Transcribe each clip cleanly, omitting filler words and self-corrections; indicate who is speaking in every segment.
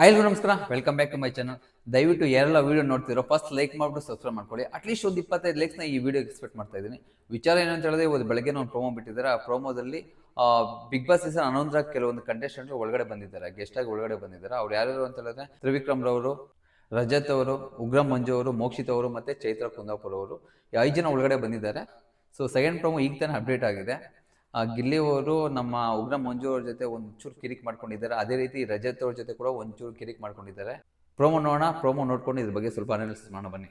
Speaker 1: ಎಲ್ರಿಗೂ ನಮಸ್ಕಾರ, welcome back to my channel. ದಯವಿಟ್ಟು ಯಾರೆಲ್ಲ ವಿಡಿಯೋ ನೋಡ್ತಿರೋ ಫಸ್ಟ್ ಲೈಕ್ ಮಾಡ್ಬಿಟ್ಟು ಸಬ್ಸ್ಕ್ರೈಬ್ ಮಾಡ್ಕೊಳ್ಳಿ. ಅಟ್ಲೀಸ್ಟ್ ಒಂದು 25 ಲೈಕ್ಸ್ನ ಈ ವಿಡಿಯೋ ಎಕ್ಸ್ಪೆಕ್ಟ್ ಮಾಡ್ತಾ ಇದ್ದೀನಿ. ವಿಚಾರ ಏನಂತ ಹೇಳಿದ್ರೆ, ಇವತ್ತು ಬೆಳಗ್ಗೆ ಒಂದು ಪ್ರೋಮೋ ಬಿಟ್ಟಿದ್ದಾರೆ. ಆ ಪ್ರೋಮೋದಲ್ಲಿ ಬಿಗ್ ಬಾಸ್ ಸೀಸನ್ 11 ಕೆಲವೊಂದು ಕಂಟೆಸ್ಟೆಂಟ್ ಒಳಗಡೆ ಬಂದಿದ್ದಾರೆ, ಗೆಸ್ಟ್ ಆಗಿ ಒಳಗಡೆ ಬಂದಿದ್ದಾರೆ. ಅವ್ರು ಯಾರು ಅಂತ ಹೇಳಿದ್ರೆ ತ್ರಿವಿಕ್ರಮ್ ರವರು, ರಜತ್ ಅವರು, ಉಗ್ರಂ ಮಂಜು ಅವರು, ಮೋಕ್ಷಿತ್ ಅವರು ಮತ್ತೆ ಚೈತ್ರ ಕುಂದಾಪುರ ಅವರು, 5 ಜನ ಒಳಗಡೆ ಬಂದಿದ್ದಾರೆ. ಸೊ ಸೆಕೆಂಡ್ ಪ್ರೋಮೋ ಈಗ ತಾನೇ ಅಪ್ಡೇಟ್ ಆಗಿದೆ. ಗಿಲ್ಲಿ ಅವರು ನಮ್ಮ ಉಗ್ರಂ ಮಂಜು ಅವ್ರ ಜೊತೆ ಒಂಚೂರು ಕಿರಿಕ್ ಮಾಡ್ಕೊಂಡಿದ್ದಾರೆ. ಅದೇ ರೀತಿ ರಜತ್ ಅವ್ರ ಜೊತೆ ಕೂಡ ಒಂಚೂರು ಕಿರಿಕ್ ಮಾಡ್ಕೊಂಡಿದ್ದಾರೆ. ಪ್ರೋಮೋ ನೋಡೋಣ. ಪ್ರೋಮೋ ನೋಡ್ಕೊಂಡು ಇದ್ರ ಬಗ್ಗೆ ಸ್ವಲ್ಪ ಅನಾಲಿಸಿಸ್ ಮಾಡೋಣ ಬನ್ನಿ.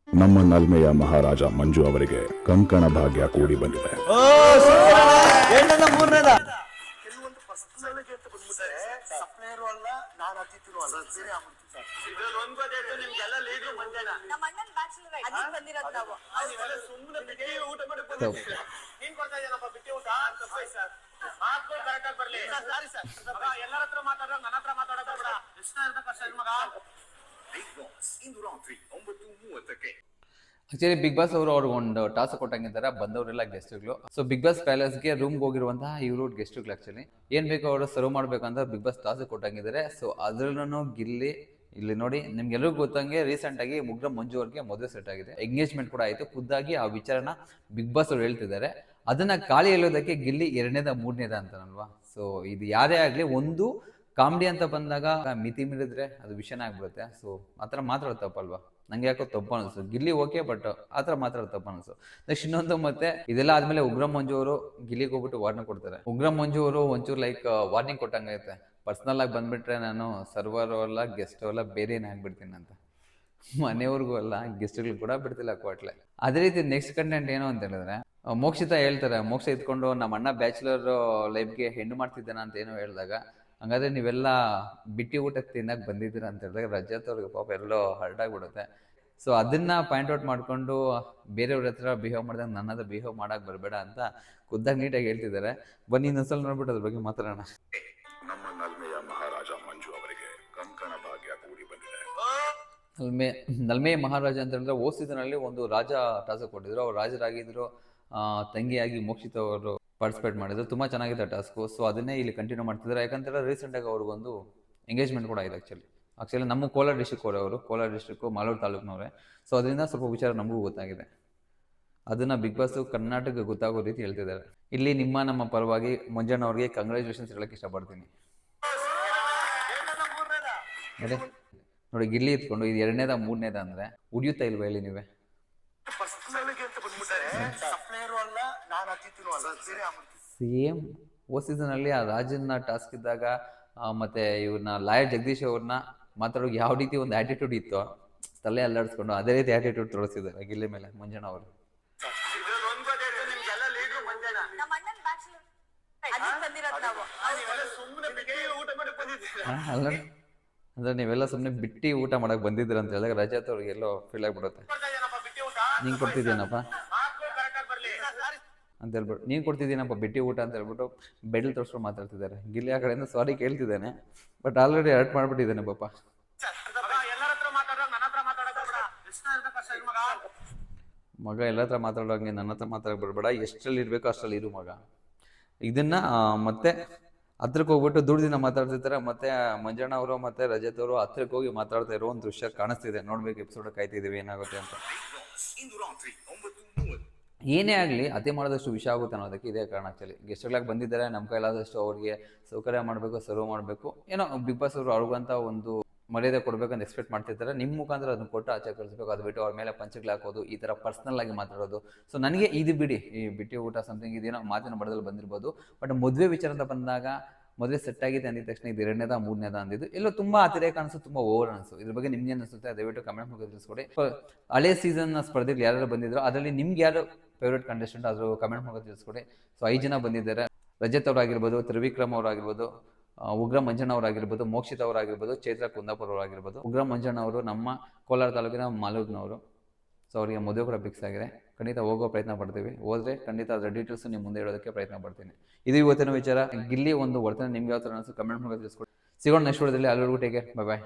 Speaker 2: ನಮ್ಮ ನಲ್ಮೆಯ ಮಹಾರಾಜ ಮಂಜು ಅವರಿಗೆ ಕಂಕಣ ಭಾಗ್ಯ ಕೂಡಿ ಬಂದಿದೆ.
Speaker 1: ಆಕ್ಚುಲಿ ಬಿಗ್ ಬಾಸ್ ಅವರು ಅವ್ರಿಗೆ ಒಂದು ಟಾಸ್ಕ್ ಕೊಟ್ಟಂಗಿದ್ದಾರೆ, ಬಂದವರೆಲ್ಲ ಗೆಸ್ಟ್ಗಳು. ಸೊ ಬಿಗ್ ಬಾಸ್ ಪ್ಯಾಲೇಸ್ಗೆ ರೂಮ್ಗೆ ಹೋಗಿರುವಂತಹ ಇವರು ಗೆಸ್ಟ್ಗಳು ಆಕ್ಚುಲಿ ಏನ್ ಬೇಕೋ ಅವರು ಸರ್ವ್ ಮಾಡ್ಬೇಕಂತ ಬಿಗ್ ಬಾಸ್ ಟಾಸ್ಕ್ ಕೊಟ್ಟಂಗಿದ್ದಾರೆ. ಸೊ ಅದ್ರಲ್ಲೂ ಗಿಲ್ಲಿ ಇಲ್ಲಿ ನೋಡಿ, ನಿಮ್ಗೆಲ್ಲರಿಗೂ ಗೊತ್ತಂಗೆ ರೀಸೆಂಟ್ ಆಗಿ ಉಗ್ರಂ ಮಂಜು ಅವ್ರಿಗೆ ಮದುವೆ ಸೆಟ್ ಆಗಿದೆ, ಎಂಗೇಜ್ಮೆಂಟ್ ಕೂಡ ಆಯ್ತು. ಖುದ್ದಾಗಿ ಆ ವಿಚಾರನ ಬಿಗ್ ಬಾಸ್ ಅವ್ರು ಹೇಳ್ತಿದ್ದಾರೆ. ಅದನ್ನ ಖಾಲಿ ಹೇಳೋದಕ್ಕೆ ಗಿಲ್ಲಿ 2ನೇದ 3ನೇದ ಅಂತಾನಲ್ವಾ. ಸೊ ಇದು ಯಾರೇ ಆಗ್ಲಿ, ಒಂದು ಕಾಮಿಡಿ ಅಂತ ಬಂದಾಗ ಮಿತಿ ಮೀರಿದ್ರೆ ಅದು ವಿಷಯನೇ ಆಗ್ಬಿಡುತ್ತೆ. ಸೊ ಆತರ ಮಾತಾಡೋದು ತಪ್ಪಲ್ವಾ? ನಂಗೆ ಯಾಕೋ ತಪ್ಪು ಅನಿಸ್ತು. ಗಿಲ್ಲಿ ಓಕೆ, ಬಟ್ ಆತರ ಮಾತಾಡೋದು ತಪ್ಪು ಅನಿಸ್ತು. ನೆಕ್ಸ್ಟ್ ಇನ್ನೊಂದು, ಮತ್ತೆ ಇದೆಲ್ಲ ಆದ್ಮೇಲೆ ಉಗ್ರಂ ಮಂಜು ಅವರು ಗಿಲ್ಲಿಗೆ ಹೋಗ್ಬಿಟ್ಟು ವಾರ್ನಿಂಗ್ ಕೊಡ್ತಾರೆ. ಉಗ್ರಂ ಮಂಜು ಅವರು ಒಂಚೂರು ಲೈಕ್ ವಾರ್ನಿಂಗ್ ಕೊಟ್ಟಂಗೈತೆ, ಪರ್ಸನಲ್ ಆಗಿ ಬಂದ್ಬಿಟ್ರೆ ನಾನು ಸರ್ವರ್ ಅಲ್ಲ ಗೆಸ್ಟ್ ಅಲ್ಲ ಬೇರೆನೇ ಆಗ್ಬಿಡ್ತೀನಿ ಅಂತ. ಮನೆಯವ್ರಿಗೂ ಅಲ್ಲ ಗೆಸ್ಟ್ಗಳು ಕೂಡ ಬಿಡ್ತಿಲ್ಲ ಕ್ವಾಟ್ಲೆ. ಅದೇ ರೀತಿ ನೆಕ್ಸ್ಟ್ ಕಂಟೆಂಟ್ ಏನು ಅಂತ ಹೇಳಿದ್ರೆ, ಮೋಕ್ಷಿತ ಹೇಳ್ತಾರೆ, ಮೋಕ್ಷ ಇದ್ಕೊಂಡು ನಮ್ಮ ಅಣ್ಣ ಬ್ಯಾಚುಲರ್ ಲೈಫ್ಗೆ ಹೆಣ್ಣು ಮಾಡ್ತಿದ್ದಾನ ಅಂತ ಏನೋ ಹೇಳಿದಾಗ, ಹಂಗಾದ್ರೆ ನೀವೆಲ್ಲ ಬಿಟ್ಟಿ ಊಟಕ್ಕೆ ತಿನ್ನಕ್ಕೆ ಬಂದಿದ್ದೀರಾ ಅಂತ ಹೇಳಿದಾಗ ರಜತ್ ಅವ್ರಿಗೆ ಪಾಪ ಎಲ್ಲೋ ಹರ್ಟ್ ಆಗ್ಬಿಡುತ್ತೆ. ಸೊ ಅದನ್ನ ಪಾಯಿಂಟ್ ಔಟ್ ಮಾಡ್ಕೊಂಡು ಬೇರೆಯವ್ರ ಹತ್ರ ಬಿಹೇವ್ ಮಾಡಿದಾಗ ನನ್ನ ಹತ್ರ ಬಿಹೇವ್ ಮಾಡಕ್ ಬರಬೇಡ ಅಂತ ಖುದ್ದಾಗಿ ನೀಟಾಗಿ ಹೇಳ್ತಿದ್ದಾರೆ. ಬನ್ನಿ ಇನ್ನೊಂದ್ಸಲ ನೋಡ್ಬಿಟ್ಟು ಅದ್ರ ಬಗ್ಗೆ ಮಾತಾಡೋಣ.
Speaker 2: ನಮ್ಮ ನಲ್ಮೆಯ ಮಹಾರಾಜ ಮಂಜು ಅವರಿಗೆ ಕಂಕಣ ಭಾಗ್ಯ ಕೂಡಿ ಬಂದಿದೆ.
Speaker 1: ನಲ್ಮೆಯ ಮಹಾರಾಜ ಅಂತ ಹೇಳಿದ್ರೆ ಓ ಸೀಸನ್ ಅಲ್ಲಿ ಒಂದು ರಾಜ ಟಾಸ್ಕ್ ಕೊಟ್ಟಿದ್ರು. ಅವ್ರು ರಾಜರಾಗಿದ್ರು, ತಂಗಿಯಾಗಿ ಮೋಕ್ಷಿತ ಅವರು ಪಾರ್ಟಿಸಿಪೇಟ್ ಮಾಡಿದ್ರು. ತುಂಬಾ ಚೆನ್ನಾಗಿದೆ ಟಾಸ್ಕು. ಸೊ ಅದನ್ನೇ ಇಲ್ಲಿ ಕಂಟಿನ್ಯೂ ಮಾಡ್ತಿದ್ದಾರೆ. ಯಾಕಂತೇಳಿದ್ರೆ ರೀಸೆಂಟ್ ಆಗಿ ಅವ್ರಿಗೊಂದು ಎಂಗೇಜ್ಮೆಂಟ್ ಕೂಡ ಆಗಿದೆ. ಆಕ್ಚುಲಿ ನಮ್ಮ ಕೋಲಾರ ಡಿಸ್ಟ್ರಿಕ್ಟ್ ಅವರು, ಕೋಲಾರ ಡಿಸ್ಟ್ರಿಕ್ಟ್ ಮಾಲೂರು ತಾಲೂಕಿನವರೇ. ಸೊ ಅದರಿಂದ ಸ್ವಲ್ಪ ವಿಚಾರ ನಮಗೂ ಗೊತ್ತಾಗಿದೆ. ಅದನ್ನ ಬಿಗ್ ಬಾಸ್ ಕರ್ನಾಟಕ ಗೊತ್ತಾಗೋ ರೀತಿ ಹೇಳ್ತಿದ್ದಾರೆ. ಇಲ್ಲಿ ನಮ್ಮ ಪರವಾಗಿ ಮಂಜಣ್ಣ ಅವ್ರಿಗೆ ಕಂಗ್ರ್ಯಾಚುಲೇಷನ್ಸ್ ಹೇಳಕ್ ಇಷ್ಟಪಡ್ತೀನಿ. ನೋಡಿ, ಗಿಲ್ಲಿ ಇತ್ಕೊಂಡು ಇದು 2ನೇದ 3ನೇದ ಅಂದ್ರೆ ಉಡಿಯುತ್ತಾ ಇಲ್ವಾ ಹೇಳಿ ನೀವೇ? ಸೇಮ್ ಓ ಸೀಸನ್ ಅಲ್ಲಿ ಆ ರಾಜನ್ನ ಟಾಸ್ಕ್ ಇದ್ದಾಗ ಮತ್ತೆ ಇವ್ರನ್ನ ಲಾಯರ್ ಜಗದೀಶ್ ಅವ್ರನ್ನ ಮಾತಾಡೋ ಯಾವ ರೀತಿ ಒಂದು ಆಟಿಟ್ಯೂಡ್ ಇತ್ತು, ತಲೆ ಅಲ್ಲಾಡಿಸ್ಕೊಂಡು ಅದೇ ರೀತಿ ಆಟಿಟ್ಯೂಡ್ ತೋರಿಸಿದ್ದಾರೆ ಗಿಲ್ಲಿ ಮೇಲೆ ಮಂಜಣ್ಣ ಅವರು. ಅಂದ್ರೆ ನೀವೆಲ್ಲ ಸುಮ್ಮನೆ ಬಿಟ್ಟಿ ಊಟ ಮಾಡಕ್ ಬಂದಿದ್ರ ಅಂತ ಹೇಳಿದಾಗ ರಜತ್ ಅವ್ರಿಗೆ ಎಲ್ಲೋ ಫೀಲ್ ಆಗ್ಬಿಡುತ್ತೆ. ನೀನ್ ಕೊಡ್ತಿದ್ದೀನಪ್ಪ ಅಂತ ಹೇಳ್ಬಿಟ್ಟು, ನೀನ್ ಕೊಡ್ತಿದ್ದೀನಪ್ಪ ಬಿಟ್ಟಿ ಊಟ ಅಂತ ಹೇಳ್ಬಿಟ್ಟು ಬೆಡಲ್ ತೋರ್ಸ್ಕೊಂಡು ಮಾತಾಡ್ತಿದ್ದಾರೆ. ಗಿಲ್ಲಿ ಆ ಕಡೆಯಿಂದ ಸಾರಿ ಕೇಳ್ತಿದ್ದಾನೆ, ಬಟ್ ಆಲ್ರೆಡಿ ಹರ್ಟ್ ಮಾಡ್ಬಿಟ್ಟಿದ್ದಾನೆ ಪಾಪ. ಮಗ ಎಲ್ಲ ಹತ್ರ ಮಾತಾಡೋಂಗೆ ನನ್ನ ಹತ್ರ ಮಾತಾಡಕ್ ಬರ್ಬೇಡ, ಎಷ್ಟರಲ್ಲಿ ಇರ್ಬೇಕು ಅಷ್ಟರಲ್ಲಿ ಇರು ಮಗ. ಇದನ್ನ ಮತ್ತೆ ಹತ್ರಕ್ಕೆ ಹೋಗ್ಬಿಟ್ಟು ದುಡ್ದಿನ ಮಾತಾಡ್ತಿರ್ತಾರೆ. ಮತ್ತೆ ಮಂಜಣ್ಣ ಅವರು ಮತ್ತೆ ರಜತ್ ಅವರು ಹತ್ರಕ್ಕೆ ಹೋಗಿ ಮಾತಾಡ್ತಾ ಇರೋ ಒಂದು ದೃಶ್ಯ ಕಾಣಿಸ್ತಿದೆ. ನೋಡ್ಬೇಕು, ಎಪಿಸೋಡ್ ಕಾಯ್ತಿದೀವಿ ಏನಾಗುತ್ತೆ ಅಂತ. ಏನೇ ಆಗಲಿ ಅತಿ ಮಾಡಿದಷ್ಟು ವಿಷಯ ಆಗುತ್ತೆ ಅನ್ನೋದಕ್ಕೆ ಇದೇ ಕಾರಣ. ಆಕ್ಚುಲಿ ಗೆಸ್ಟ್ಗಳಾಗಿ ಬಂದಿದ್ದಾರೆ, ನಮ್ಮ ಕೈಲಾದಷ್ಟು ಅವ್ರಿಗೆ ಸೌಕರ್ಯ ಮಾಡಬೇಕು, ಸರ್ವ್ ಮಾಡಬೇಕು. ಏನೋ ಬಿಗ್ ಬಾಸ್ ಅವರು ಅವ್ರಿಗಂತ ಒಂದು ಮರ್ಯಾದೆ ಕೊಡ್ಬೇಕಂತ ಎಕ್ಸ್ಪೆಕ್ಟ್ ಮಾಡ್ತಿರ್ತಾರೆ. ನಿಮ್ಮ ಮುಖಾಂತರ ಅದನ್ನ ಕೊಟ್ಟು ಆಚೆ ಕಳಿಸ್ಬೇಕು. ಅದು ಬಿಟ್ಟು ಅವ್ರ ಮೇಲೆ ಪಂಚಗಳು ಹಾಕೋದು, ಈ ಥರ ಪರ್ಸ್ನಲ್ ಆಗಿ ಮಾತಾಡೋದು. ಸೊ ನನಗೆ ಇದು ಬಿಡಿ, ಈ ಬಿಟ್ಟಿ ಊಟ ಸಮಥಿಂಗ್ ಇದೇನೋ ಮಾತಿನ ಬಡದಲ್ಲಿ ಬಂದಿರ್ಬೋದು. ಬಟ್ ಮದುವೆ ವಿಚಾರ ಅಂತ ಬಂದಾಗ, ಮದುವೆ ಸೆಟ್ ಆಗಿದೆ ಅಂದಿದ ತಕ್ಷಣ ಇದು 2ನೇದ 3ನೇದ ಅಂದಿದ್ದು ಎಲ್ಲೋ ತುಂಬಾ ಅತಿರೇಕ ಅನಿಸ್ತು, ತುಂಬಾ ಓವರ್ ಅನಿಸ್ತು. ಇದ್ರ ಬಗ್ಗೆ ನಿಮ್ಗೆ ಅನಿಸುತ್ತೆ ದಯವಿಟ್ಟು ಕಮೆಂಟ್ ಮೂಲಕ ತಿಳಿಸ್ಕೊಡಿ. ಹಳೆ ಸೀಸನ್ ಸ್ಪರ್ಧೆಗಳು ಯಾರು ಬಂದಿದ್ರು ಅದರಲ್ಲಿ ನಿಮ್ಗೆ ಯಾರು ಫೇವ್ರೇಟ್ ಕಂಟೆಸ್ಟೆಂಟ್ ಆದರೂ ಕಮೆಂಟ್ ಮೂಲಕ ತಿಳಿಸ್ಕೊಡಿ. ಸೊ 5 ಜನ ಬಂದಿದ್ದಾರೆ. ರಜತ್ ಅವರಾಗಿರ್ಬೋದು, ತ್ರಿವಿಕ್ರಮ್ ಅವರಾಗಿರ್ಬೋದು, ಉಗ್ರಂ ಮಂಜಣ್ಣ ಅವರಾಗಿರ್ಬೋದು, ಮೋಕ್ಷಿತ್ ಅವರಾಗಿರ್ಬೋದು, ಚೈತ್ರ ಕುಂದಾಪುರ ಅವರಾಗಿರ್ಬೋದು. ಉಗ್ರಂ ಮಂಜಣ್ಣ ಅವರು ನಮ್ಮ ಕೋಲಾರ ತಾಲೂಕಿನ ಮಾಲೂರಿನವರು. ಸೊ ಅವರಿಗೆ ಮದುವೆ ಕೂಡ ಫಿಕ್ಸ್ ಆಗಿದೆ. ಖಂಡಿತ ಹೋಗೋ ಪ್ರಯತ್ನ ಪಡ್ತೀವಿ. ಹೋದ್ರೆ ಖಂಡಿತ ಅದರ ಡೀಟೇಲ್ಸ್ ನಿಮ್ಮ ಮುಂದೆ ಹೇಳೋದಕ್ಕೆ ಪ್ರಯತ್ನ ಪಡ್ತೀನಿ. ಇದು ಇವತ್ತಿನ ವಿಚಾರ. ಗಿಲ್ಲಿ ಒಂದು ವರ್ತನೆ ನಿಮ್ಗೆ ಯಾವ ಥರ ಅನಿಸ್ತು ಕಮೆಂಟ್ ಮೂಲಕ ತಿಳಿಸ್ಕೊಡಿ. ಸಿಗೋಣ ನೆಕ್ಸ್ಟ್ ವಿಡಿಯೋದಲ್ಲಿ. ಅಲ್ಲಿವರೆಗೂ ಟೇಕ್ ಕೇರ್, ಬೈ ಬಾಯ್.